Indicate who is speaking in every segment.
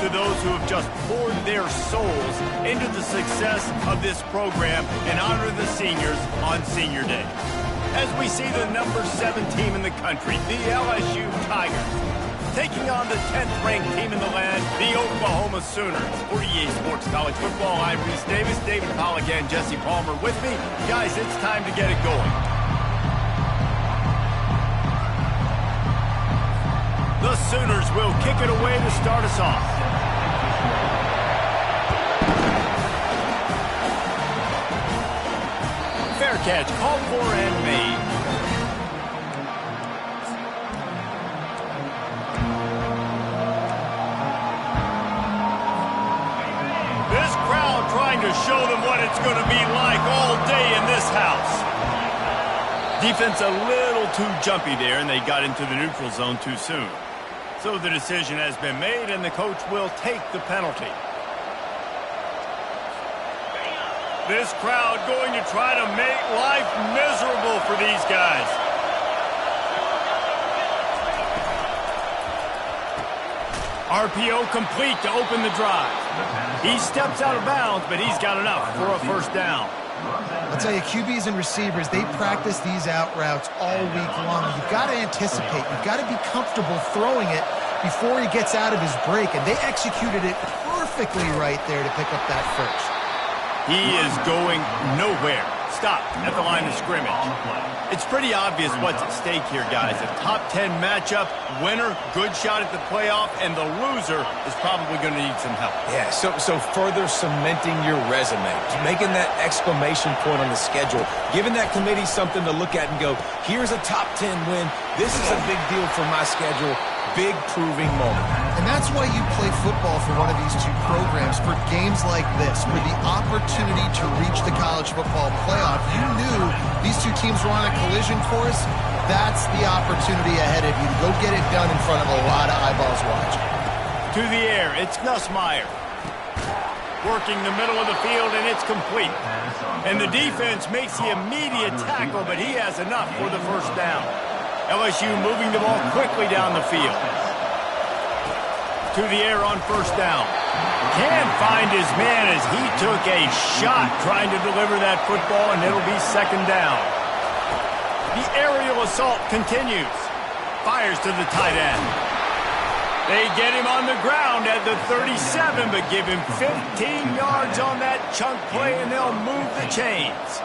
Speaker 1: to those who have just poured their souls into the success of this program and honor the seniors on Senior Day. As we see the number 7 team in the country, the LSU Tigers, taking on the 10th-ranked team in the land, the Oklahoma Sooners. For EA Sports College Football, I'm Reese Davis, David Pollack, and Jesse Palmer with me. Guys, it's time to get it going. The Sooners will kick it away to start us off. Fair catch, called for and made. This crowd trying to show them what it's going to be like all day in this house. Defense a little too jumpy there, and they got into the neutral zone too soon. So the decision has been made, and the coach will take the penalty. This crowd going to try to make life miserable for these guys. RPO complete to open the drive. He steps out of bounds, but he's got enough for a first down.
Speaker 2: I'll tell you, QBs and receivers, they practice these out routes all week long. You've got to anticipate. You've got to be comfortable throwing it before he gets out of his break, and they executed it perfectly right there to pick up that first.
Speaker 1: He is going nowhere. Stop at the line of scrimmage. It's pretty obvious what's at stake here, guys. A top 10 matchup, winner, good shot at the playoff, and the loser is probably going to need some help.
Speaker 3: Yeah, so further cementing your resume, making that exclamation point on the schedule, giving that committee something to look at and go, here's a top 10 win. This is a big deal for my schedule. Big proving moment.
Speaker 2: And that's why you play football for one of these two programs, for games like this, for the opportunity to reach the college football playoff. You knew these two teams were on a collision course. That's the opportunity ahead of you to go get it done in front of a lot of eyeballs watching.
Speaker 1: To the air, it's Nussmeier. Working the middle of the field, and it's complete. And the defense makes the immediate tackle, but he has enough for the first down. LSU moving the ball quickly down the field. To the air on first down. Can't find his man as he took a shot trying to deliver that football, and it'll be second down. The aerial assault continues. Fires to the tight end. They get him on the ground at the 37, but give him 15 yards on that chunk play, and they'll move the chains.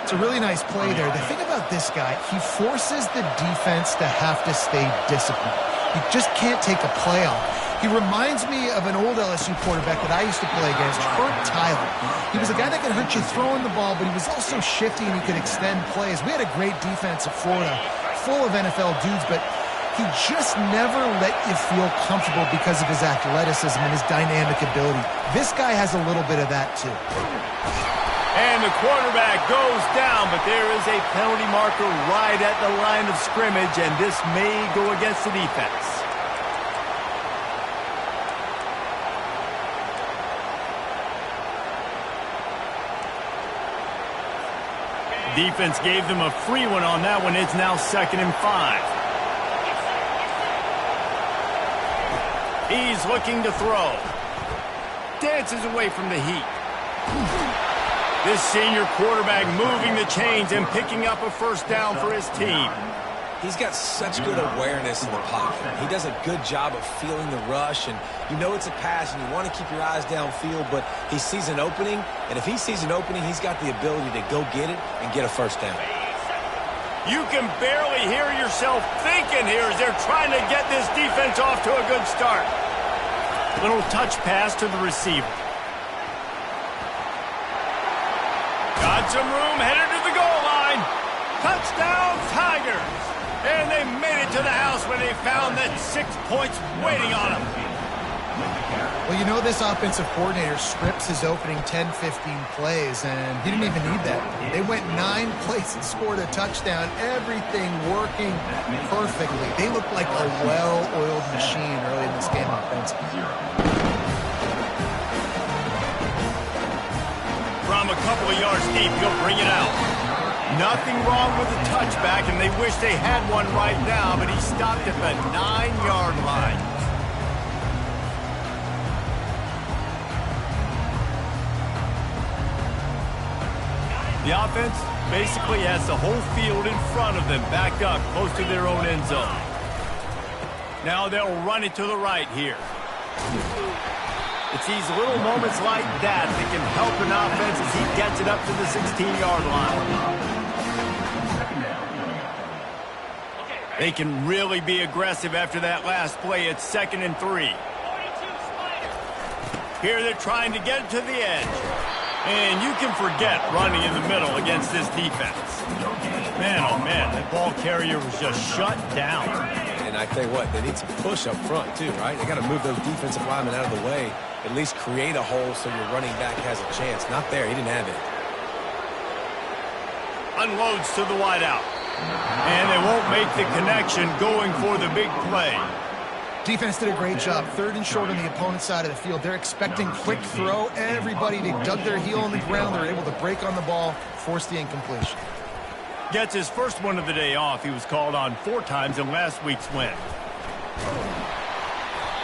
Speaker 2: It's a really nice play there. The thing about this guy, he forces the defense to have to stay disciplined. You just can't take a play off. He reminds me of an old LSU quarterback that I used to play against, Kurt Tyler. He was a guy that could hurt you throwing the ball, but he was also shifty and he could extend plays. We had a great defense at Florida, full of NFL dudes, but he just never let you feel comfortable because of his athleticism and his dynamic ability. This guy has a little bit of that too.
Speaker 1: And the quarterback goes down, but there is a penalty marker right at the line of scrimmage, and this may go against the defense. Defense gave them a free one on that one. It's now 2nd and 5. He's looking to throw. Dances away from the heat. This senior quarterback moving the chains and picking up a first down for his team.
Speaker 3: He's got such good awareness in the pocket. He does a good job of feeling the rush, and you know it's a pass, and you want to keep your eyes downfield, but he sees an opening, and if he sees an opening, he's got the ability to go get it and get a first down.
Speaker 1: You can barely hear yourself thinking here as they're trying to get this defense off to a good start. Little touch pass to the receiver. Got some room, headed to the goal line. Touchdown, Tigers. And they made it to the house when they found that 6 points waiting on them.
Speaker 2: Well, you know this offensive coordinator scripts his opening 10, 15 plays, and he didn't even need that. They went 9 plays and scored a touchdown, everything working perfectly. They looked like a well-oiled machine early in this game offensively.
Speaker 1: From a couple of yards deep, he'll bring it out. Nothing wrong with the touchback, and they wish they had one right now, but he stopped at the 9-yard line. The offense basically has the whole field in front of them, backed up close to their own end zone. Now they'll run it to the right here. It's these little moments like that that can help an offense as he gets it up to the 16-yard line. They can really be aggressive after that last play. It's 2nd and 3. Here they're trying to get it to the edge. And you can forget running in the middle against this defense. Man, oh man, that ball carrier was just shut down.
Speaker 3: And I tell you what, they need some push up front too, right? They got to move those defensive linemen out of the way. At least create a hole so your running back has a chance. Not there. He didn't have it.
Speaker 1: Unloads to the wideout. And they won't make the connection going for the big play.
Speaker 2: Defense did a great job. 3rd and short on the opponent's side of the field. They're expecting quick throw. Everybody, they dug their heel on the ground. They're able to break on the ball, force the incompletion.
Speaker 1: Gets his first one of the day off. He was called on 4 times in last week's win.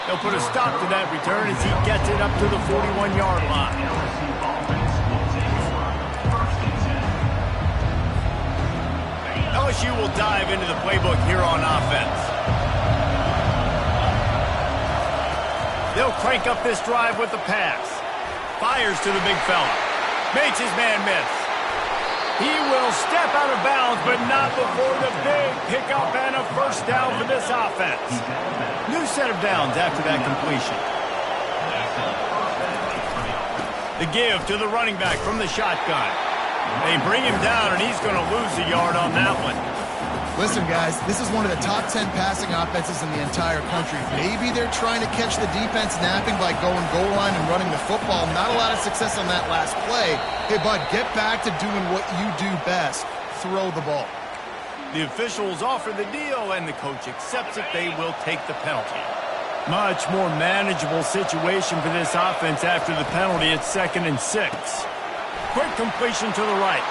Speaker 1: They'll put a stop to that return as he gets it up to the 41-yard line. LSU will dive into the playbook here on offense. They'll crank up this drive with the pass. Fires to the big fella. Makes his man miss. He will step out of bounds, but not before the big pickup and a first down for this offense. New set of downs after that completion. The give to the running back from the shotgun. They bring him down, and he's going to lose a yard on that one.
Speaker 2: Listen, guys, this is one of the top 10 passing offenses in the entire country. Maybe they're trying to catch the defense napping by going goal line and running the football. Not a lot of success on that last play. Hey, bud, get back to doing what you do best. Throw the ball.
Speaker 1: The officials offer the deal, and the coach accepts it. They will take the penalty. Much more manageable situation for this offense after the penalty. It's 2nd and 6. Quick completion to the right.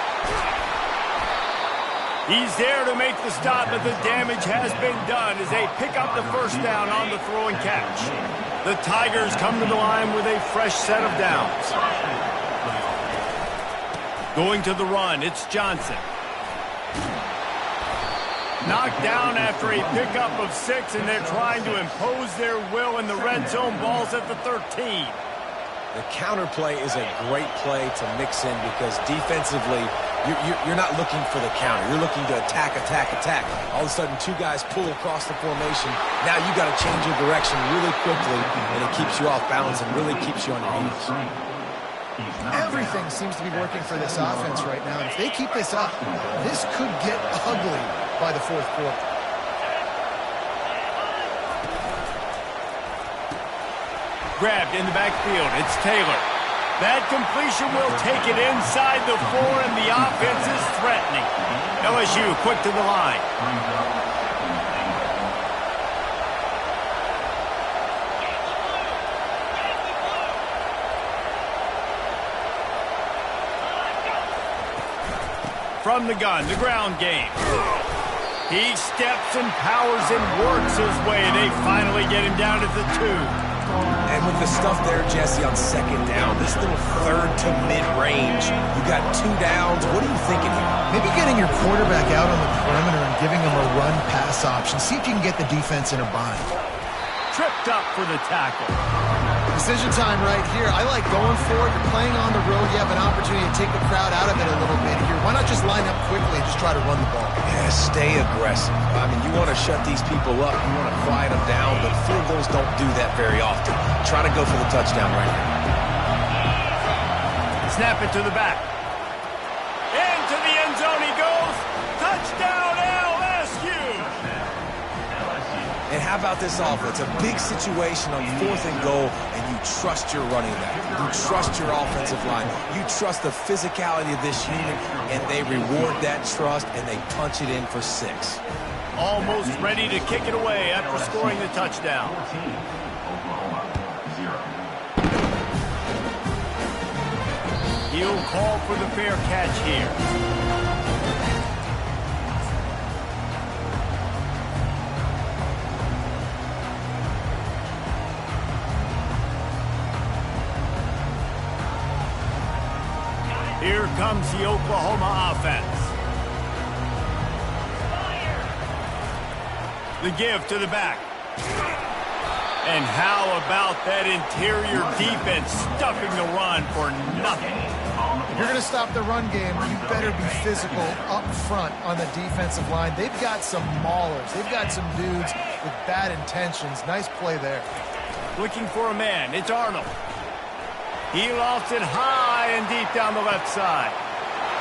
Speaker 1: He's there to make the stop, but the damage has been done as they pick up the first down on the throw and catch. The Tigers come to the line with a fresh set of downs. Going to the run, it's Johnson. Knocked down after a pickup of 6, and they're trying to impose their will in the red zone. Ball's at the 13.
Speaker 3: The counter play is a great play to mix in because defensively, you're not looking for the counter. You're looking to attack, attack, attack. All of a sudden, 2 guys pull across the formation. Now you got to change your direction really quickly, and it keeps you off balance and really keeps you on your heels.
Speaker 2: Everything seems to be working for this offense right now. If they keep this up, this could get ugly by the 4th quarter.
Speaker 1: Grabbed in the backfield. It's Taylor. That completion will take it inside the 4, and the offense is threatening. LSU quick to the line. From the gun, the ground game. He steps and powers and works his way. They finally get him down at the 2.
Speaker 3: And with the stuff there, Jesse, on 2nd down, this little 3rd to mid-range, you got 2 downs. What are you thinking here?
Speaker 2: Maybe getting your quarterback out on the perimeter and giving him a run-pass option. See if you can get the defense in a bind.
Speaker 1: Tripped up for the tackle.
Speaker 2: Decision time right here. I like going for it. You're playing on the road. You have an opportunity to take the crowd out of it a little bit here. Why not just line up quickly and just try to run the ball?
Speaker 3: Yeah, stay aggressive. I mean, you want to shut these people up. You want to quiet them down, but field goals don't do that very often. Try to go for the touchdown right here.
Speaker 1: Snap it to the back. Into the end zone he goes. Touchdown, LSU!
Speaker 3: And how about this offense? A big situation on 4th and goal, and you trust your running back. You trust your offensive line. You trust the physicality of this unit, and they reward that trust, and they punch it in for 6.
Speaker 1: Almost ready to kick it away after scoring the touchdown. He'll call for the fair catch here. Here comes the Oklahoma offense. The give to the back. And how about that interior defense stuffing the run for nothing?
Speaker 2: If you're going to stop the run game, you better be physical up front on the defensive line. They've got some maulers. They've got some dudes with bad intentions. Nice play there.
Speaker 1: Looking for a man. It's Arnold. He lofts it high and deep down the left side.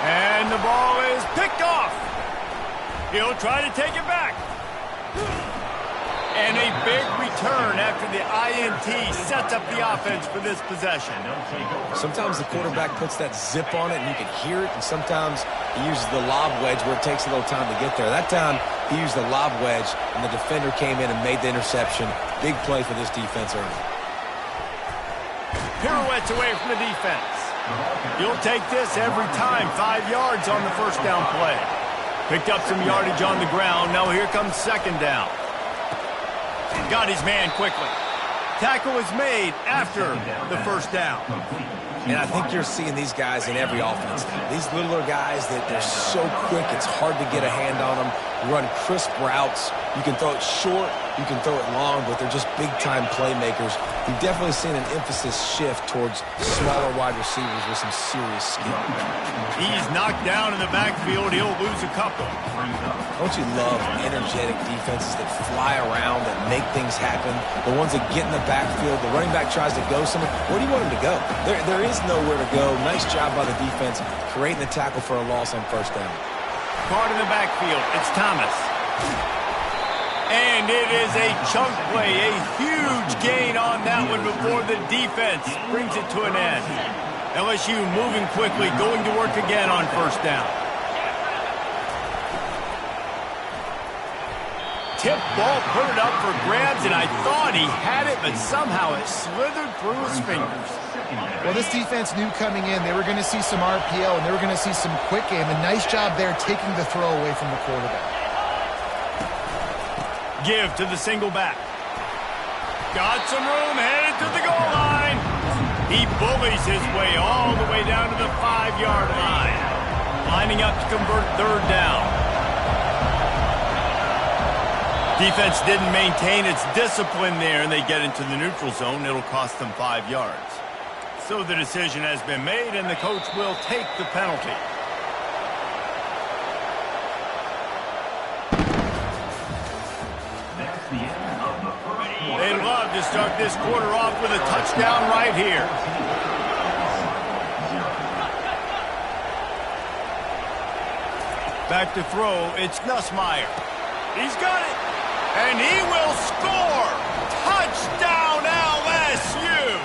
Speaker 1: And the ball is picked off. He'll try to take it back. And a big return after the INT sets up the offense for this possession.
Speaker 3: Sometimes the quarterback puts that zip on it and you can hear it, and sometimes he uses the lob wedge where it takes a little time to get there. That time he used the lob wedge and the defender came in and made the interception. Big play for this defense early.
Speaker 1: Pirouettes away from the defense. You'll take this every time. 5 yards on the first down play. Picked up some yardage on the ground. Now here comes second down. Got his man quickly. Tackle was made after the first down.
Speaker 3: And I think you're seeing these guys in every offense. These littler guys, they're so quick, it's hard to get a hand on them. Run crisp routes. You can throw it short, you can throw it long, but they're just big-time playmakers. We've definitely seen an emphasis shift towards smaller wide receivers with some serious skill.
Speaker 1: He's knocked down in the backfield. He'll lose a couple.
Speaker 3: Don't you love energetic defenses that fly around, that make things happen? The ones that get in the backfield, the running back tries to go somewhere. Where do you want him to go? There is nowhere to go. Nice job by the defense creating the tackle for a loss on first down.
Speaker 1: Caught in the backfield. It's Thomas. And it is a chunk play. A huge gain on that one before the defense brings it to an end. LSU moving quickly, going to work again on first down. Tip ball, put it up for grabs, and I thought he had it, but somehow it slithered through his fingers.
Speaker 2: Well, this defense knew coming in they were going to see some RPO and they were going to see some quick game. A nice job there taking the throw away from the quarterback.
Speaker 1: Give to the single back. Got some room, headed to the goal line. He bullies his way all the way down to the 5-yard line. Lining up to convert third down. Defense didn't maintain its discipline there, and they get into the neutral zone. It'll cost them 5 yards. So the decision has been made, and the coach will take the penalty. They'd love to start this quarter off with a touchdown right here. Back to throw, it's Nussmeier. He's got it, and he will score! Touchdown LSU!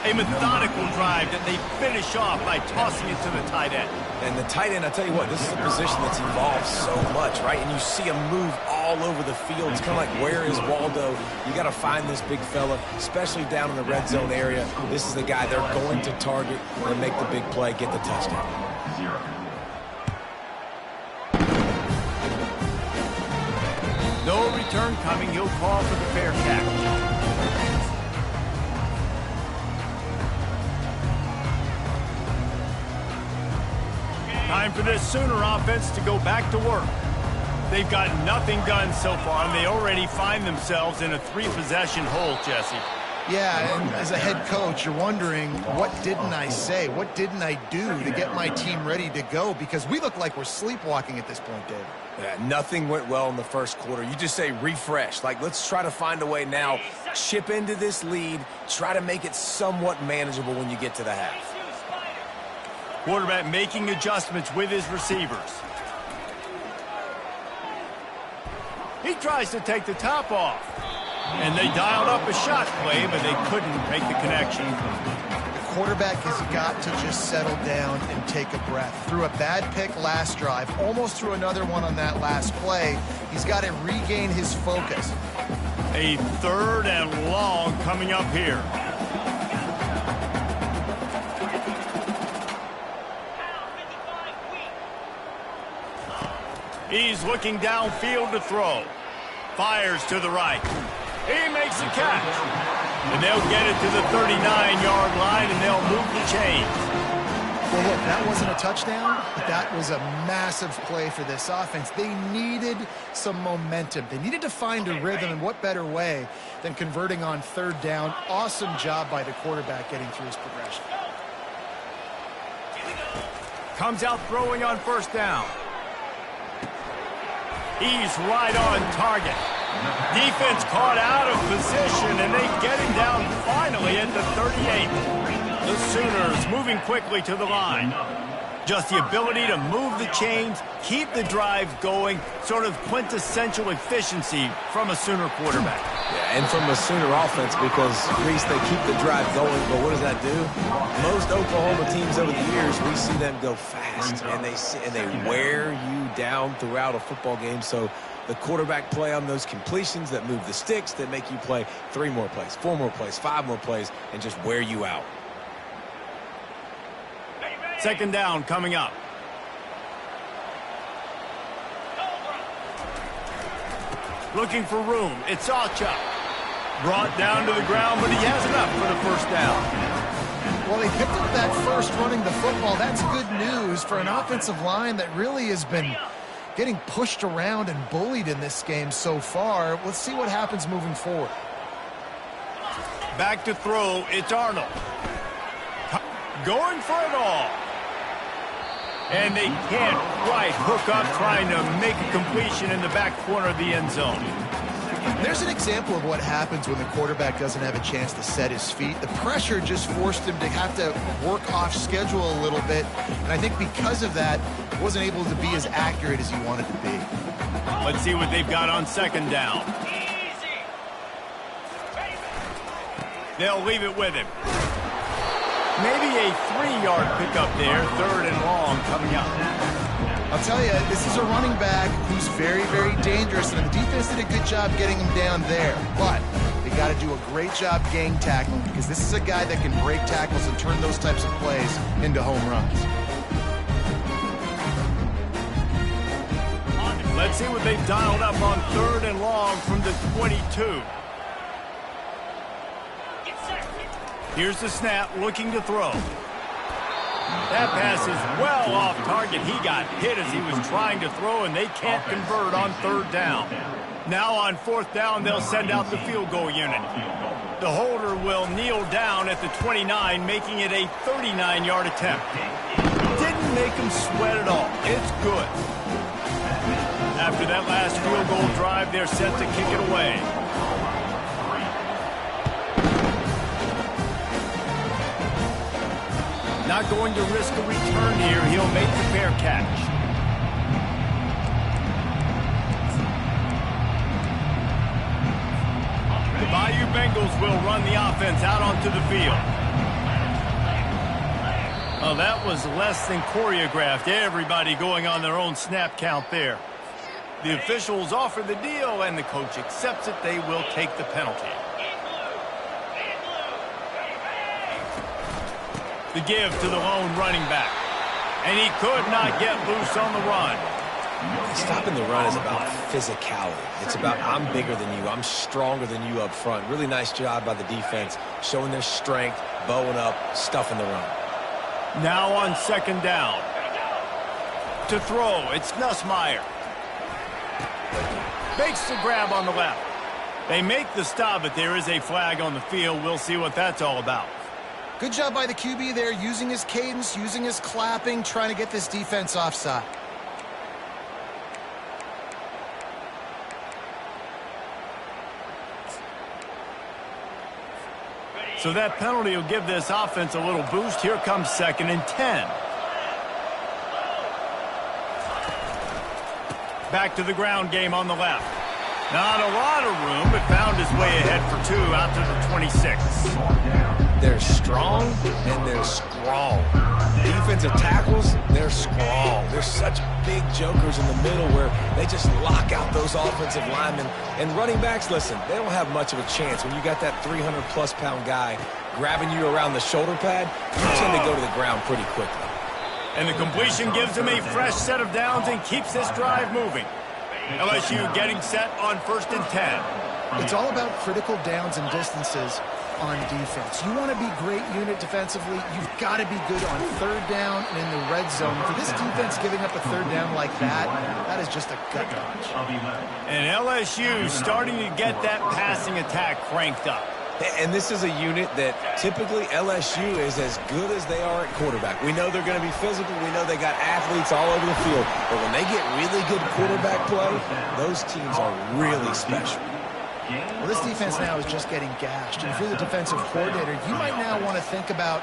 Speaker 1: A methodical drive that they finish off by tossing it to the tight end.
Speaker 3: And the tight end, I tell you what, this is a position that's evolved so much, right? And you see him move all over the field. It's kind of like, where is Waldo? You got to find this big fella, especially down in the red zone area. This is the guy they're going to target and make the big play, get the touchdown.
Speaker 1: No return coming. He'll call for the fair catch. Time for this Sooner offense to go back to work. They've got nothing done so far, and they already find themselves in a 3-possession hole, Jesse.
Speaker 2: Yeah, and as a head coach, you're wondering, what didn't I say? What didn't I do to get my team ready to go? Because we look like we're sleepwalking at this point, Dave.
Speaker 3: Yeah, nothing went well in the first quarter. You just say refresh. Like, let's try to find a way now, chip into this lead, try to make it somewhat manageable when you get to the half.
Speaker 1: Quarterback making adjustments with his receivers. He tries to take the top off. And they dialed up a shot play, but they couldn't make the connection.
Speaker 2: The quarterback has got to just settle down and take a breath. Threw a bad pick last drive, almost threw another one on that last play. He's got to regain his focus.
Speaker 1: A 3rd and long coming up here. He's looking downfield to throw. Fires to the right. He makes a catch. And they'll get it to the 39-yard line, and they'll move the chains.
Speaker 2: Well, look, that wasn't a touchdown, but that was a massive play for this offense. They needed some momentum. They needed to find a rhythm, and what better way than converting on third down. Awesome job by the quarterback getting through his progression.
Speaker 1: Comes out throwing on first down. He's right on target. Defense caught out of position, and they get him down finally at the 38. The Sooners moving quickly to the line. Just the ability to move the chains, keep the drive going, sort of quintessential efficiency from a Sooner quarterback.
Speaker 3: Yeah, and from a Sooner offense, because, Reese, they keep the drive going, but what does that do? Most Oklahoma teams over the years, we see them go fast, and they wear you down throughout a football game. So the quarterback play on those completions that move the sticks, that make you play 3 more plays, 4 more plays, 5 more plays, and just wear you out.
Speaker 1: Second down coming up. Looking for room. It's Acha. Brought down to the ground, but he has enough for the first down.
Speaker 2: Well, they picked up that first running the football. That's good news for an offensive line that really has been getting pushed around and bullied in this game so far. Let's see what happens moving forward.
Speaker 1: Back to throw. It's Arnold. Going for it all. And they can't quite hook up trying to make a completion in the back corner of the end zone.
Speaker 2: There's an example of what happens when the quarterback doesn't have a chance to set his feet. The pressure just forced him to have to work off schedule a little bit. And I think because of that, he wasn't able to be as accurate as he wanted to be.
Speaker 1: Let's see what they've got on second down. They'll leave it with him. Maybe a 3-yard pickup there, third and long coming up.
Speaker 2: I'll tell you, this is a running back who's very, very dangerous, and the defense did a good job getting him down there. But they got to do a great job gang tackling, because this is a guy that can break tackles and turn those types of plays into home runs.
Speaker 1: Let's see what they've dialed up on third and long from the 22. Here's the snap, looking to throw. That pass is well off target. He got hit as he was trying to throw, and they can't convert on third down. Now on fourth down, they'll send out the field goal unit. The holder will kneel down at the 29, making it a 39-yard attempt. Didn't make him sweat at all. It's good. After that last field goal drive, they're set to kick it away. Not going to risk a return here. He'll make the fair catch. The Bayou Bengals will run the offense out onto the field. Oh, that was less than choreographed. Everybody going on their own snap count there. The officials offer the deal, and the coach accepts it. They will take the penalty. The give to the lone running back. And he could not get loose on the run.
Speaker 3: Stopping the run is about physicality. It's about I'm bigger than you. I'm stronger than you up front. Really nice job by the defense, showing their strength, bowing up, stuffing the run.
Speaker 1: Now on second down. To throw, it's Nussmeier. Makes the grab on the left. They make the stop, but there is a flag on the field. We'll see what that's all about.
Speaker 2: Good job by the QB there, using his cadence, using his clapping, trying to get this defense offside.
Speaker 1: So that penalty will give this offense a little boost. Here comes second and 10. Back to the ground game on the left. Not a lot of room, but found his way ahead for 2 out to the 26.
Speaker 3: They're strong, and they're strong. Defensive tackles, they're strong. They're such big jokers in the middle where they just lock out those offensive linemen. And running backs, listen, they don't have much of a chance. When you got that 300-plus pound guy grabbing you around the shoulder pad, you tend to go to the ground pretty quickly.
Speaker 1: And the completion gives him a fresh set of downs and keeps this drive moving. LSU getting set on first and 10.
Speaker 2: It's all about critical downs and distances. on defense. You want to be great unit defensively, you've got to be good on third down and in the red zone. For this defense giving up a third down like that, that is just a gut punch.
Speaker 1: And LSU starting to get that passing attack cranked up.
Speaker 3: And this is a unit that typically LSU is as good as they are at quarterback. We know they're going to be physical. We know they got athletes all over the field. But when they get really good quarterback play, those teams are really special.
Speaker 2: Well, this defense now is just getting gashed. And if you're the defensive coordinator, you might now want to think about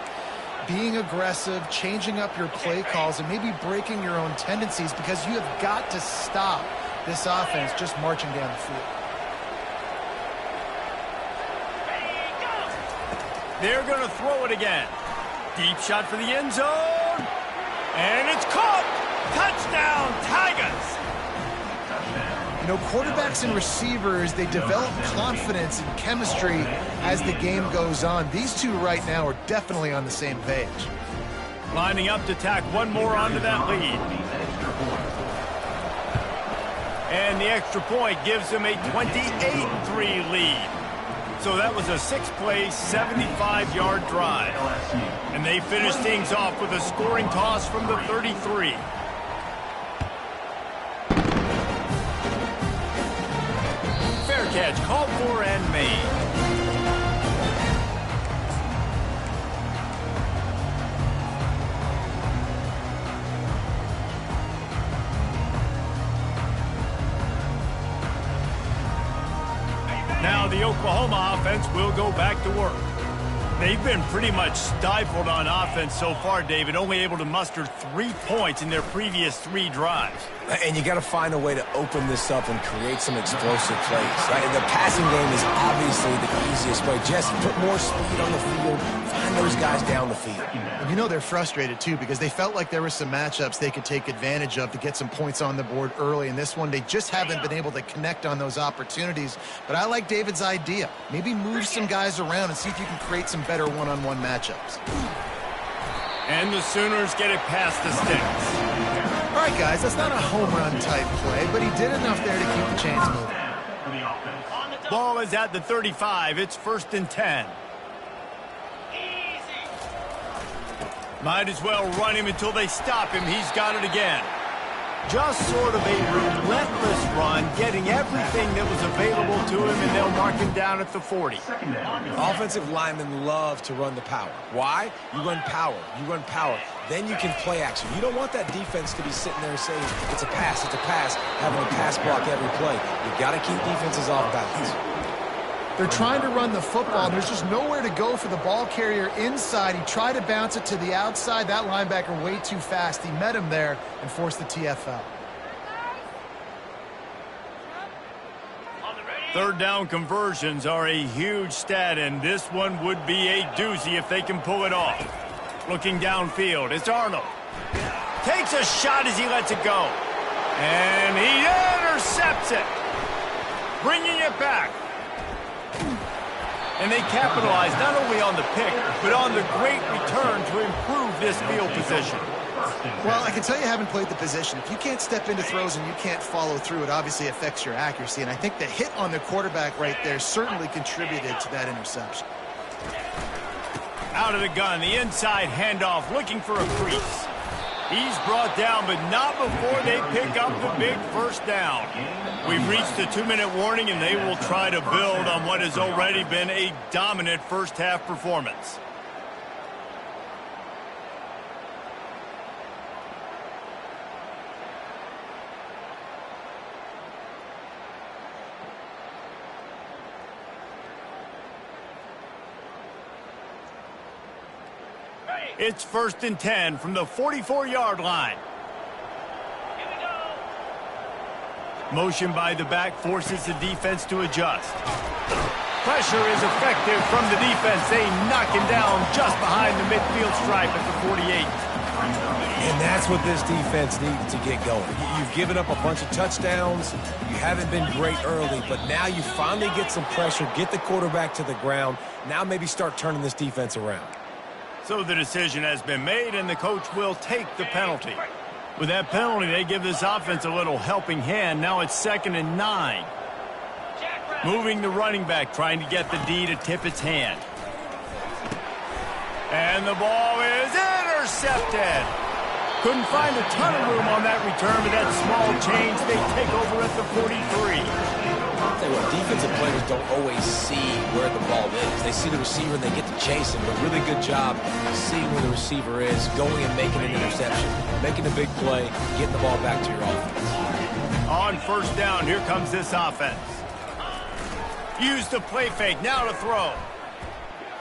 Speaker 2: being aggressive, changing up your play calls, and maybe breaking your own tendencies, because you have got to stop this offense just marching down the field.
Speaker 1: They're going to throw it again. Deep shot for the end zone. And it's caught. Touchdown, Tigers.
Speaker 2: You know, quarterbacks and receivers, they develop confidence and chemistry as the game goes on. These two right now are definitely on the same page.
Speaker 1: Lining up to tack one more onto that lead. And the extra point gives them a 28-3 lead. So that was a 6-play, 75-yard drive. And they finished things off with a scoring toss from the 33. Fair catch, called for and made. Now the Oklahoma offense will go back to work. They've been pretty much stifled on offense so far, David, only able to muster 3 points in their previous 3 drives.
Speaker 3: And you got to find a way to open this up and create some explosive plays. Right? The passing game is obviously the easiest way. Jesse, put more speed on the field. Find those guys down the field.
Speaker 2: And you know they're frustrated, too, because they felt like there were some matchups they could take advantage of to get some points on the board early. In this one, they just haven't been able to connect on those opportunities. But I like David's idea. Maybe move some guys around and see if you can create some better one-on-one matchups.
Speaker 1: And the Sooners get it past the sticks.
Speaker 2: All right, guys, that's not a home run type play, but he did enough there to keep the chains moving.
Speaker 1: Ball is at the 35. It's 1st and 10. Might as well run him until they stop him. He's got it again. Just sort of a relentless run, getting everything that was available to him, and they'll mark him down at the 40.
Speaker 3: Offensive linemen love to run the power. Why? You run power. You run power. Then you can play action. You don't want that defense to be sitting there saying, it's a pass, having a pass block every play. You've got to keep defenses off balance.
Speaker 2: They're trying to run the football, and there's just nowhere to go for the ball carrier inside. He tried to bounce it to the outside. That linebacker way too fast. He met him there and forced the TFL.
Speaker 1: Third down conversions are a huge stat, and this one would be a doozy if they can pull it off. Looking downfield, it's Arnold. Takes a shot as he lets it go. And he intercepts it. Bringing it back. And they capitalize not only on the pick, but on the great return to improve this field position.
Speaker 2: Well, I can tell you haven't played the position. If you can't step into throws and you can't follow through, it obviously affects your accuracy. And I think the hit on the quarterback right there certainly contributed to that interception.
Speaker 1: Out of the gun, the inside handoff, looking for a crease. He's brought down, but not before they pick up the big first down. We've reached the 2-minute warning, and they will try to build on what has already been a dominant first-half performance. It's 1st and 10 from the 44-yard line. Motion by the back forces the defense to adjust. Pressure is effective from the defense. They knock him down just behind the midfield stripe at the 48.
Speaker 3: And that's what this defense needs to get going. You've given up a bunch of touchdowns. You haven't been great early, but now you finally get some pressure, get the quarterback to the ground. Now maybe start turning this defense around.
Speaker 1: So the decision has been made, and the coach will take the penalty. With that penalty, they give this offense a little helping hand. Now it's 2nd and 9. Moving the running back, trying to get the D to tip its hand. And the ball is intercepted. Couldn't find a ton of room on that return, but that small change, they take over at the 43.
Speaker 3: I'll tell you what, defensive players don't always see where the ball is. They see the receiver and they get to chase him. But really good job seeing where the receiver is, going and making an interception, making a big play, getting the ball back to your offense.
Speaker 1: On first down, here comes this offense. Use the play fake, now to throw.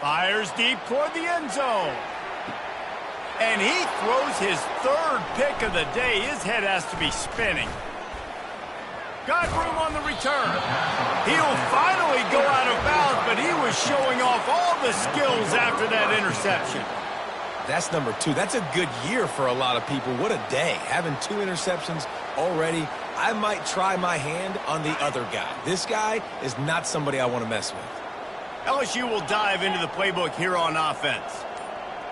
Speaker 1: Fires deep toward the end zone. And he throws his third pick of the day. His head has to be spinning. Got room on the return. He'll finally go out of bounds, but he was showing off all the skills after that interception.
Speaker 3: That's number 2. That's a good year for a lot of people. What a day. Having 2 interceptions already. I might try my hand on the other guy. This guy is not somebody I want to mess with.
Speaker 1: LSU will dive into the playbook here on offense.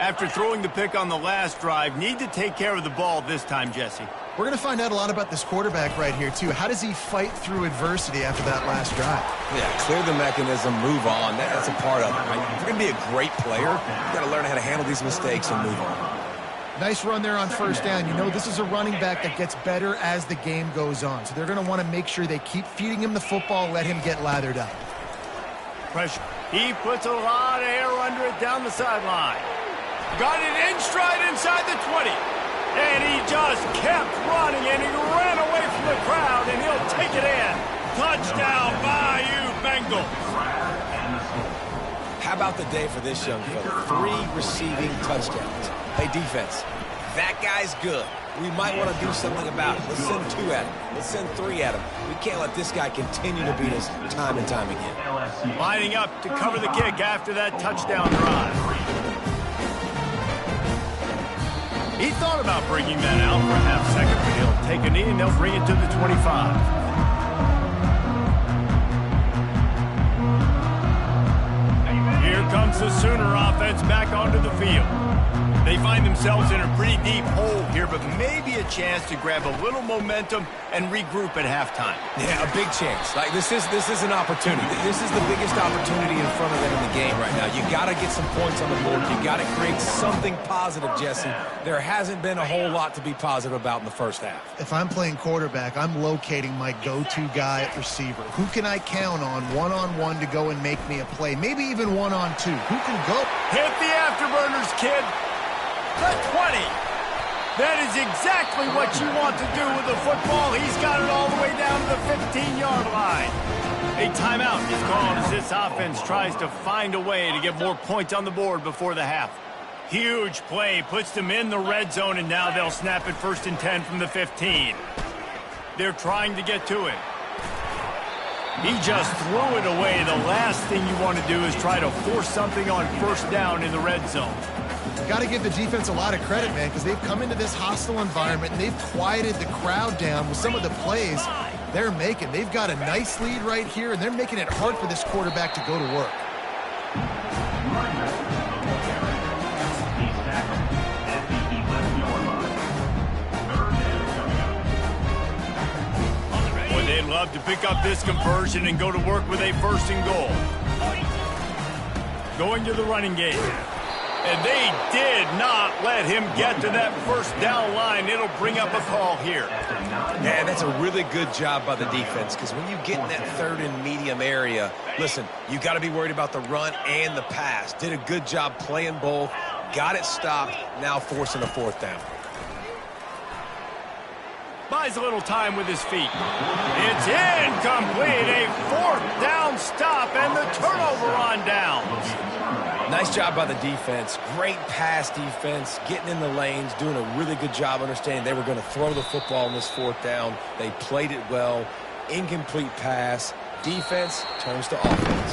Speaker 1: After throwing the pick on the last drive, need to take care of the ball this time, Jesse.
Speaker 2: We're going to find out a lot about this quarterback right here, too. How does he fight through adversity after that last drive?
Speaker 3: Yeah, clear the mechanism, move on. That's a part of it, right? If you're going to be a great player, you've got to learn how to handle these mistakes and move on.
Speaker 2: Nice run there on first down. You know, this is a running back that gets better as the game goes on. So they're going to want to make sure they keep feeding him the football, let him get lathered up.
Speaker 1: Pressure. He puts a lot of air under it down the sideline. Got it in stride inside the 20. And he just kept running, and he ran away from the crowd, and he'll take it in. Touchdown, Bayou Bengals.
Speaker 3: How about the day for this young fella? 3 receiving touchdowns. Hey, defense, that guy's good. We might want to do something about it. Let's send 2 at him. Let's send 3 at him. We can't let this guy continue to beat us time and time again.
Speaker 1: Lining up to cover the kick after that touchdown drive. He thought about bringing that out for a half second, but he'll take a knee and they'll bring it to the 25. Here comes the Sooner offense back onto the field. They find themselves in a pretty deep hole here, but maybe a chance to grab a little momentum and regroup at halftime.
Speaker 3: Yeah, a big chance. Like this is an opportunity. This is the biggest opportunity in front of them in the game right now. You got to get some points on the board. You got to create something positive, Jesse. There hasn't been a whole lot to be positive about in the first half.
Speaker 2: If I'm playing quarterback, I'm locating my go-to guy at receiver. Who can I count on one-on-one to go and make me a play? Maybe even one-on-two. Who can go?
Speaker 1: Hit the afterburners, kid. The 20. That is exactly what you want to do with the football. He's got it all the way down to the 15-yard line. A timeout is called as this offense tries to find a way to get more points on the board before the half. Huge play puts them in the red zone, and now they'll snap it 1st and 10 from the 15. They're trying to get to it. He just threw it away. The last thing you want to do is try to force something on first down in the red zone.
Speaker 2: Got to give the defense a lot of credit, man, because they've come into this hostile environment and they've quieted the crowd down with some of the plays they're making. They've got a nice lead right here, and they're making it hard for this quarterback to go to work.
Speaker 1: Boy, they'd love to pick up this conversion and go to work with a 1st and goal. Going to the running game. And they did not let him get to that first down line. It'll bring up a call here.
Speaker 3: Yeah, that's a really good job by the defense, because when you get in that 3rd and medium area, listen, you got to be worried about the run and the pass. Did a good job playing both, got it stopped, now forcing a 4th down.
Speaker 1: Buys a little time with his feet. It's incomplete. A 4th down stop and the turnover on downs.
Speaker 3: Nice job by the defense. Great pass defense, getting in the lanes, doing a really good job understanding they were going to throw the football on this 4th down. They played it well. Incomplete pass. Defense turns to offense.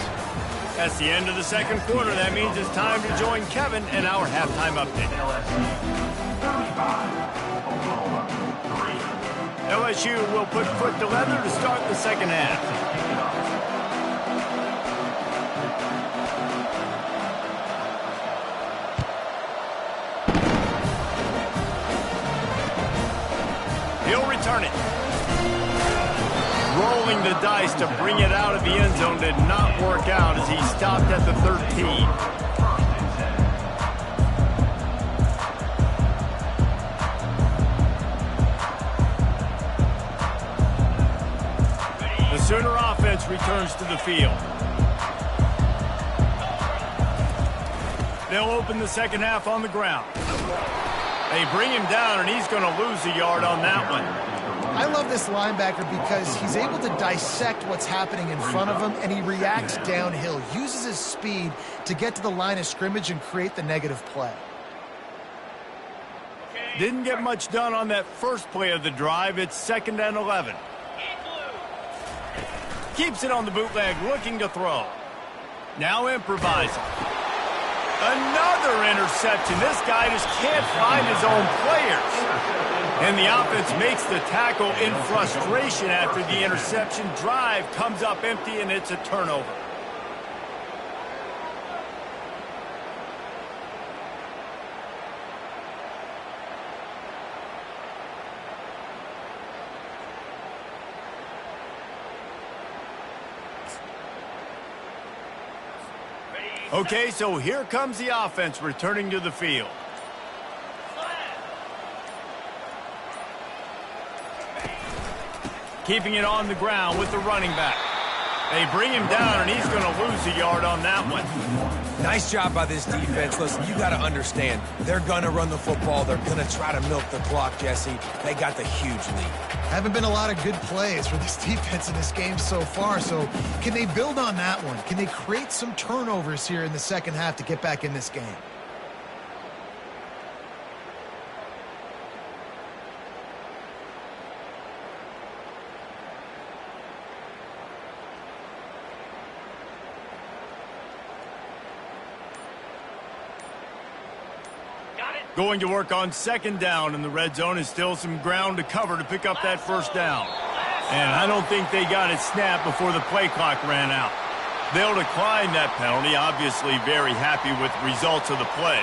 Speaker 1: That's the end of the 2nd quarter. That means it's time to join Kevin and our halftime update. LSU will put foot to leather to start the 2nd half. He'll return it. Rolling the dice to bring it out of the end zone did not work out as he stopped at the 13. returns to the field. They'll open the second half on the ground. They bring him down, and he's going to lose a yard on that one.
Speaker 2: I love this linebacker because he's able to dissect what's happening in front of him, and he reacts downhill, uses his speed to get to the line of scrimmage and create the negative play.
Speaker 1: Didn't get much done on that first play of the drive. It's 2nd and 11. Keeps it on the bootleg, looking to throw. Now improvising. Another interception. This guy just can't find his own players. And the offense makes the tackle in frustration after the interception. Drive comes up empty, and it's a turnover. Okay, so here comes the offense returning to the field. Keeping it on the ground with the running back. They bring him down, and he's going to lose a yard on that one.
Speaker 3: Nice job by this defense. Listen, you got to understand, they're going to run the football. They're going to try to milk the clock, Jesse. They got the huge lead.
Speaker 2: Haven't been a lot of good plays for this defense in this game so far, so can they build on that one? Can they create some turnovers here in the second half to get back in this game?
Speaker 1: Going to work on 2nd down in the red zone is still some ground to cover to pick up that 1st down. And I don't think they got it snapped before the play clock ran out. They'll decline that penalty, obviously very happy with the results of the play.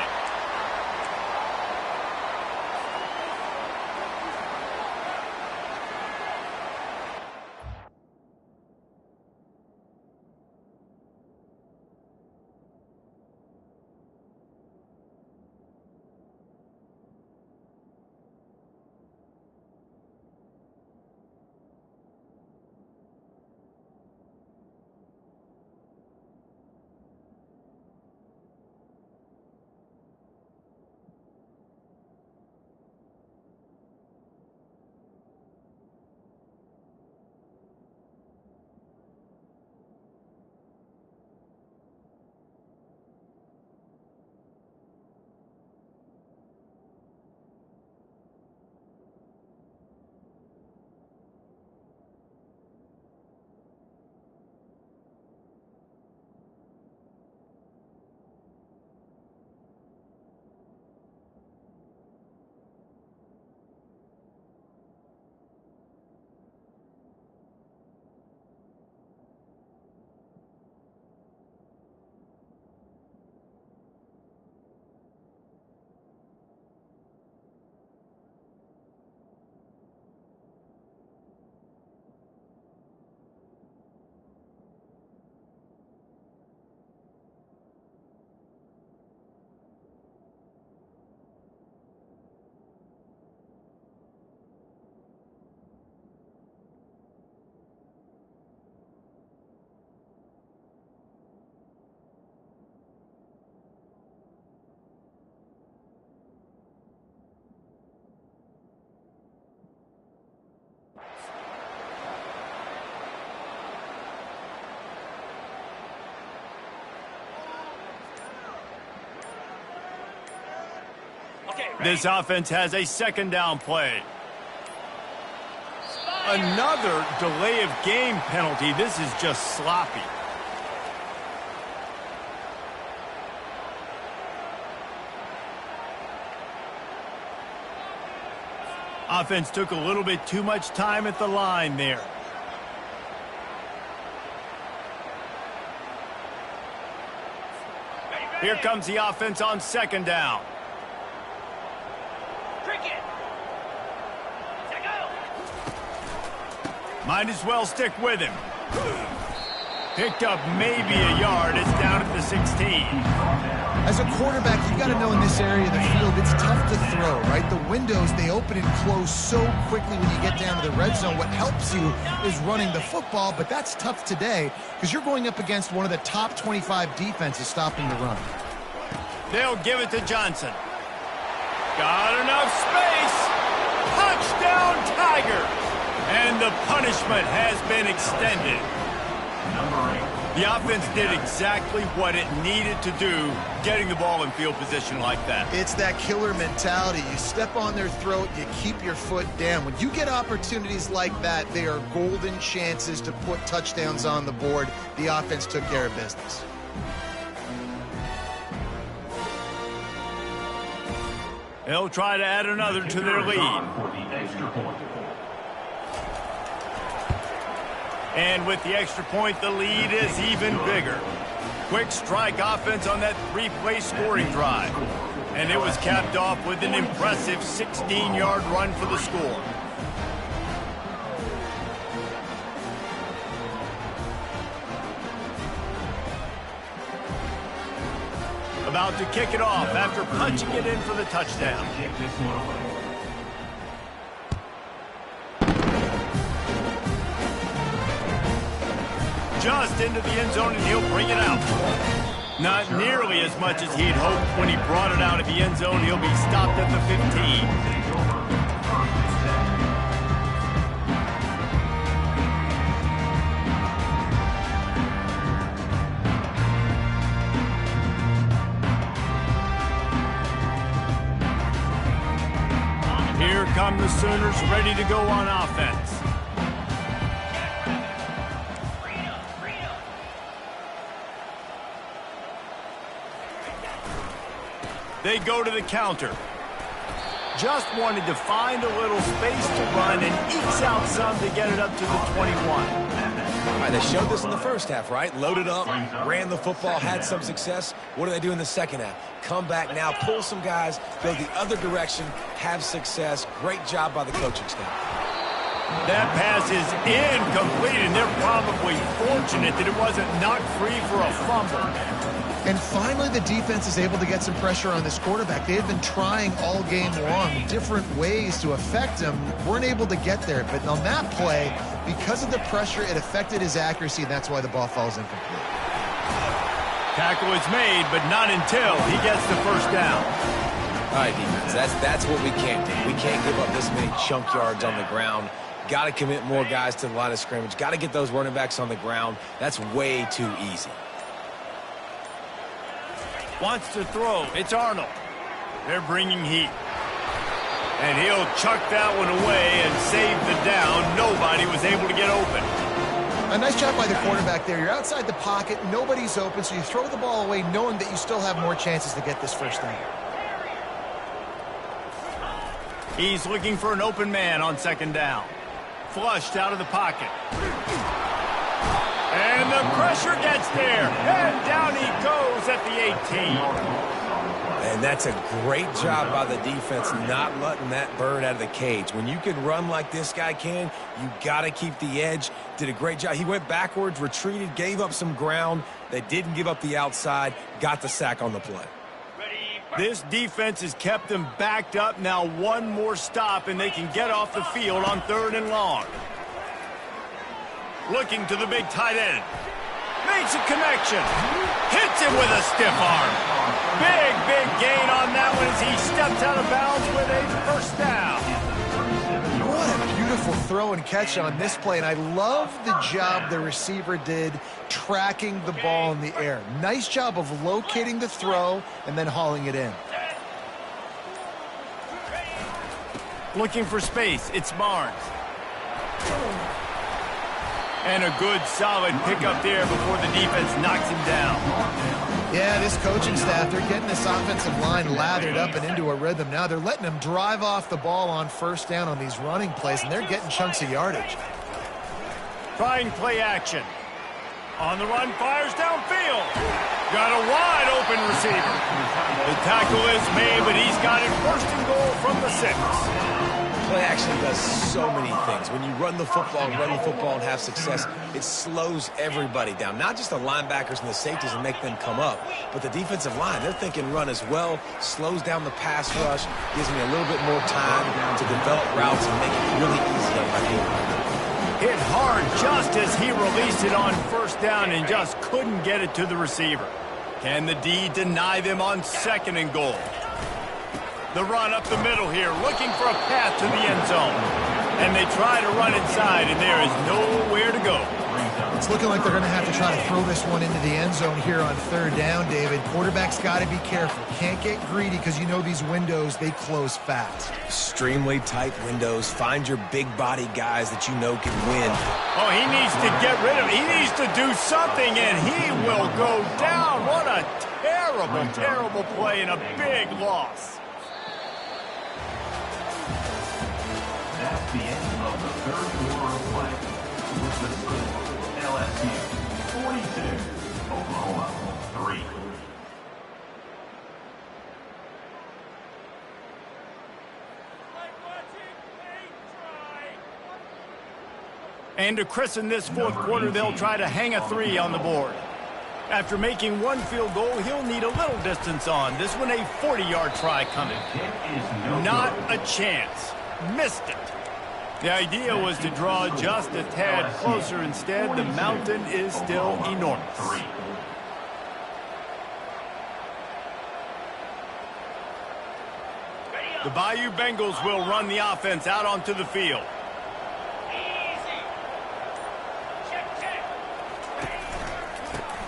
Speaker 1: This offense has a 2nd down play. Another delay of game penalty. This is just sloppy. Offense took a little bit too much time at the line there. Here comes the offense on 2nd down. Might as well stick with him. Picked up maybe a yard. It's down at the 16.
Speaker 2: As a quarterback, you got to know in this area of the field, it's tough to throw, right? The windows, they open and close so quickly when you get down to the red zone. What helps you is running the football, but that's tough today because you're going up against one of the top 25 defenses stopping the run.
Speaker 1: They'll give it to Johnson. Got enough space. Touchdown, Tigers. And the punishment has been extended. The offense did exactly what it needed to do, getting the ball in field position like that.
Speaker 2: It's that killer mentality. You step on their throat, you keep your foot down. When you get opportunities like that, they are golden chances to put touchdowns on the board. The offense took care of business.
Speaker 1: They'll try to add another to their lead. And with the extra point, the lead is even bigger. Quick strike offense on that three-play scoring drive. And it was capped off with an impressive 16-yard run for the score. About to kick it off after punching it in for the touchdown. Just into the end zone, and he'll bring it out. Not nearly as much as he'd hoped when he brought it out of the end zone. He'll be stopped at the 15. Here come the Sooners, ready to go on offense. They go to the counter. Just wanted to find a little space to run and ekes out some to get it up to the 21.
Speaker 3: All right, they showed this in the first half, right? Loaded up, ran the football, had some success. What do they do in the second half? Come back now, pull some guys, go the other direction, have success. Great job by the coaching staff.
Speaker 1: That pass is incomplete, and they're probably fortunate that it wasn't knocked free for a fumble.
Speaker 2: And finally, the defense is able to get some pressure on this quarterback. They had been trying all game long different ways to affect him. Weren't able to get there. But on that play, because of the pressure, it affected his accuracy, and that's why the ball falls incomplete.
Speaker 1: Tackle is made, but not until he gets the first down.
Speaker 3: All right, defense, that's what we can't do. We can't give up this many chunk yards on the ground. Got to commit more guys to the line of scrimmage. Got to get those running backs on the ground. That's way too easy.
Speaker 1: Wants to throw. It's Arnold. They're bringing heat. And he'll chuck that one away and save the down. Nobody was able to get open.
Speaker 2: A nice job by the quarterback there. You're outside the pocket. Nobody's open, so you throw the ball away knowing that you still have more chances to get this first down.
Speaker 1: He's looking for an open man on second down. Flushed out of the pocket. And the pressure gets there. And down he goes at the 18.
Speaker 3: And that's a great job by the defense not letting that bird out of the cage. When you can run like this guy can, you got to keep the edge. Did a great job. He went backwards, retreated, gave up some ground. They didn't give up the outside, got the sack on the play.
Speaker 1: This defense has kept them backed up. Now one more stop, and they can get off the field on 3rd and long. Looking to the big tight end. Makes a connection. Hits him with a stiff arm. Big gain on that one as he steps out of bounds with a first down.
Speaker 2: What a beautiful throw and catch on this play, and I love the job the receiver did tracking the ball in the air. Nice job of locating the throw and then hauling it in.
Speaker 1: Looking for space. It's Barnes. And a good, solid pickup there before the defense knocks him down.
Speaker 2: Yeah, this coaching staff, they're getting this offensive line lathered up and into a rhythm. Now they're letting them drive off the ball on first down on these running plays, and they're getting chunks of yardage.
Speaker 1: Trying play action. On the run, fires downfield. Got a wide open receiver. The tackle is made, but he's got it 1st and goal from the 6.
Speaker 3: play action does so many things. When you run the football and have success, it slows everybody down. Not just the linebackers and the safeties and make them come up, but the defensive line. They're thinking run as well, slows down the pass rush, gives me a little bit more time to develop routes and make it really easy on my team.
Speaker 1: Hit hard just as he released it on first down and just couldn't get it to the receiver. Can the D deny them on 2nd and goal? The run up the middle here, looking for a path to the end zone. And they try to run inside, and there is nowhere to go.
Speaker 2: It's looking like they're going to have to try to throw this one into the end zone here on 3rd down, David. Quarterback's got to be careful. Can't get greedy because you know these windows, they close fast.
Speaker 3: Extremely tight windows. Find your big body guys that you know can win.
Speaker 1: Oh, he needs to get rid of it. He needs to do something, and he will go down. What a terrible, terrible play and a big loss.
Speaker 4: That's the end of the 3rd quarter of play. With the score, LSU 42, Oklahoma 3.
Speaker 1: And to christen this 4th quarter, they'll try to hang a 3 on the board. After making 1 field goal, he'll need a little distance on. This one a 40-yard try coming. Not a chance. Missed it. The idea was to draw just a tad closer. Instead, the mountain is still enormous. The Bayou Bengals will run the offense out onto the field.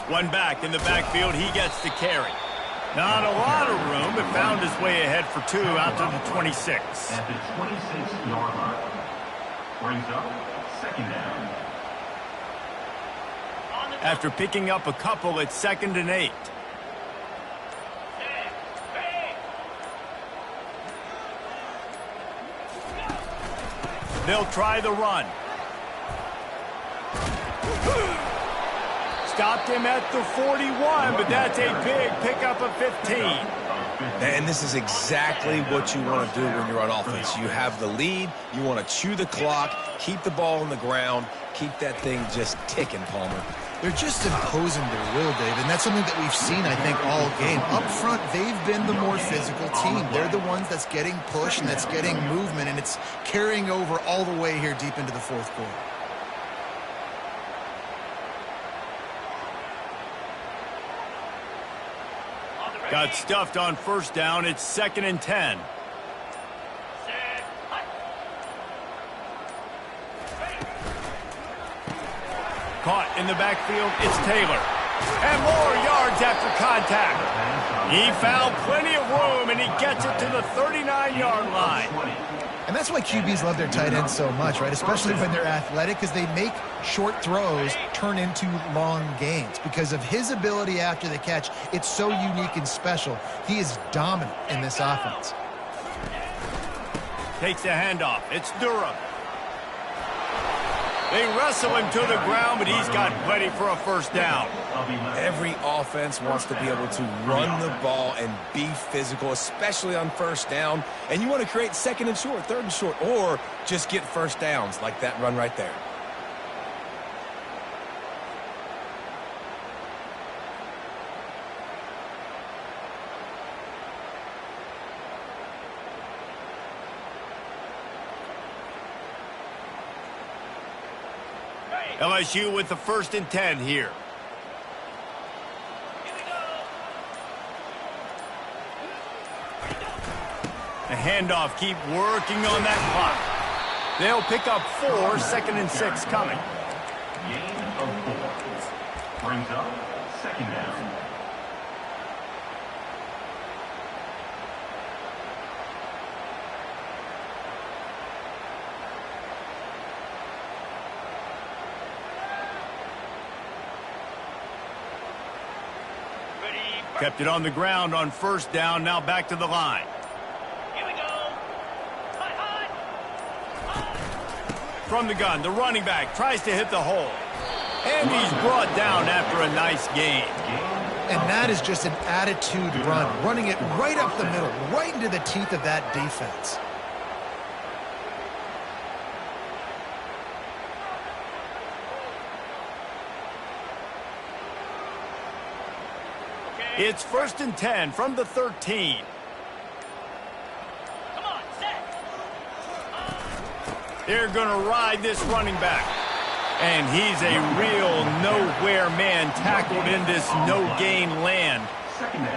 Speaker 1: One back in the backfield, he gets to carry. Not a lot of room, but found his way ahead for 2 out to the 26.
Speaker 4: At the 26-yard line. Brings up 2nd down.
Speaker 1: After picking up a couple, it's 2nd and 8. They'll try the run. Stopped him at the 41, but that's a big pickup of 15.
Speaker 3: And this is exactly what you want to do when you're on offense. You have the lead, you want to chew the clock, keep the ball on the ground, keep that thing just ticking, Palmer.
Speaker 2: They're just imposing their will, Dave, and that's something that we've seen, I think, all game. Up front, they've been the more physical team. They're the ones that's getting pushed and that's getting movement, and it's carrying over all the way here deep into the 4th quarter.
Speaker 1: Got stuffed on first down. It's 2nd and 10. Caught in the backfield. It's Taylor. And more yards after contact. He found plenty of room, and he gets it to the 39-yard line.
Speaker 2: And that's why QBs love their tight ends so much, right? Especially when they're athletic, because they make short throws turn into long gains. Because of his ability after the catch, it's so unique and special. He is dominant in this offense.
Speaker 1: Takes the handoff. It's Durham. They wrestle him to the ground, but he's got plenty for a first down.
Speaker 3: Every offense wants to be able to run the ball and be physical, especially on first down. And you want to create 2nd and short, 3rd and short, or just get first downs like that run right there.
Speaker 1: LSU with the 1st and 10 here. The handoff, keep working on that clock. They'll pick up 4, 2nd and 6 coming.
Speaker 4: Gain of 4. Brings up 2nd down.
Speaker 1: Kept it on the ground on first down, now back to the line. Here we go. From the gun, the running back tries to hit the hole. And he's brought down after a nice gain.
Speaker 2: And that is just an attitude run, running it right up the middle, right into the teeth of that defense.
Speaker 1: It's 1st and 10 from the 13. They're going to ride this running back. And he's a real nowhere man tackled in this no-gain land.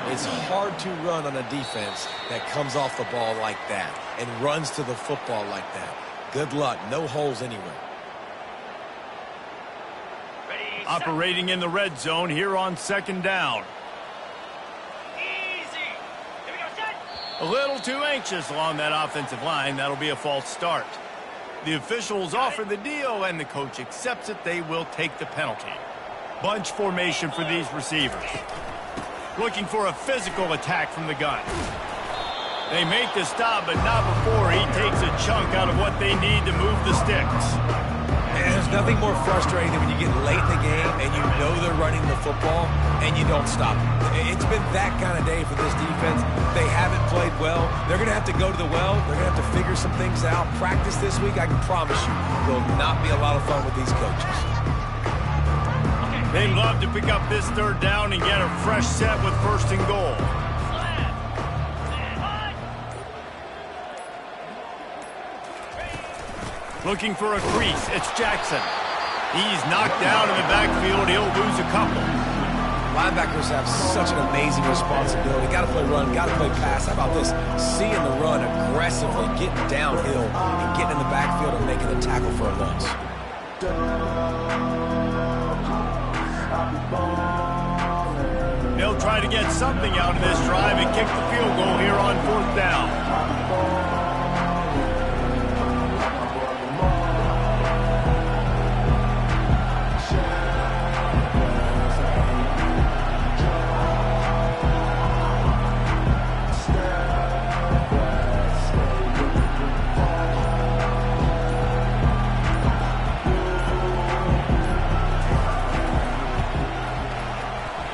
Speaker 3: It's hard to run on a defense that comes off the ball like that and runs to the football like that. Good luck. No holes anywhere.
Speaker 1: Operating in the red zone here on 2nd down. A little too anxious along that offensive line. That'll be a false start. The officials offer the deal, and the coach accepts it. They will take the penalty. Bunch formation for these receivers. Looking for a physical attack from the gun. They make the stop, but not before he takes a chunk out of what they need to move the sticks.
Speaker 3: And there's nothing more frustrating than when you get late in the game and you know they're running the football and you don't stop them. It's been that kind of day for this defense. They haven't played well. They're going to have to go to the well. They're going to have to figure some things out. Practice this week, I can promise you, will not be a lot of fun with these coaches.
Speaker 1: They'd love to pick up this 3rd down and get a fresh set with 1st and goal. Looking for a crease. It's Jackson. He's knocked down in the backfield. He'll lose a couple.
Speaker 3: Linebackers have such an amazing responsibility. Got to play run, got to play pass. How about this? Seeing the run aggressively, getting downhill, and getting in the backfield and making a tackle for a loss.
Speaker 1: They'll try to get something out of this drive and kick the field goal here on 4th down.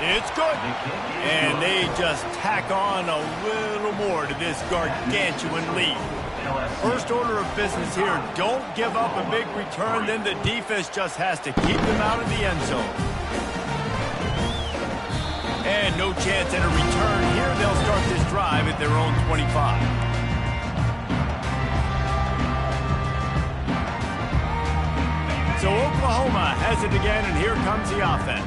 Speaker 1: It's good. And they just tack on a little more to this gargantuan lead. First order of business here, don't give up a big return, then the defense just has to keep them out of the end zone. And no chance at a return here. They'll start this drive at their own 25. So Oklahoma has it again, and here comes the offense.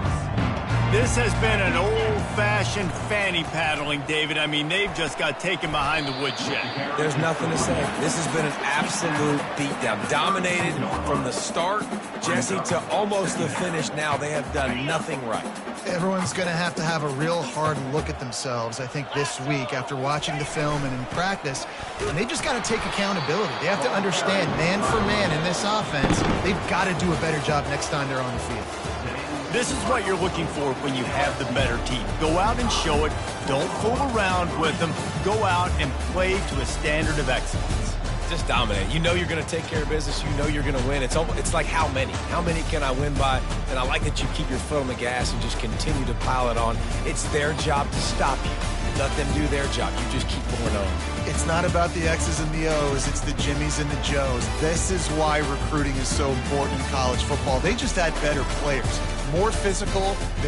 Speaker 1: This has been an old-fashioned fanny paddling, David. I mean, they've just got taken behind the woodshed.
Speaker 3: There's nothing to say. This has been an absolute beatdown. Dominated from the start, Jesse, to almost the finish now. They have done nothing right.
Speaker 2: Everyone's going to have a real hard look at themselves, I think, this week after watching the film and in practice. And they just got to take accountability. They have to understand, man for man in this offense, they've got to do a better job next time they're on the field.
Speaker 1: This is what you're looking for when you have the better team. Go out and show it. Don't fool around with them. Go out and play to a standard of excellence.
Speaker 3: Just dominate. You know you're going to take care of business. You know you're going to win. It's like how many? How many can I win by? And I like that you keep your foot on the gas and just continue to pile it on. It's their job to stop you. Let them do their job. You just keep going on.
Speaker 2: It's not about the X's and the O's. It's the Jimmies and the Joes. This is why recruiting is so important in college football. They just had better players. More physical. They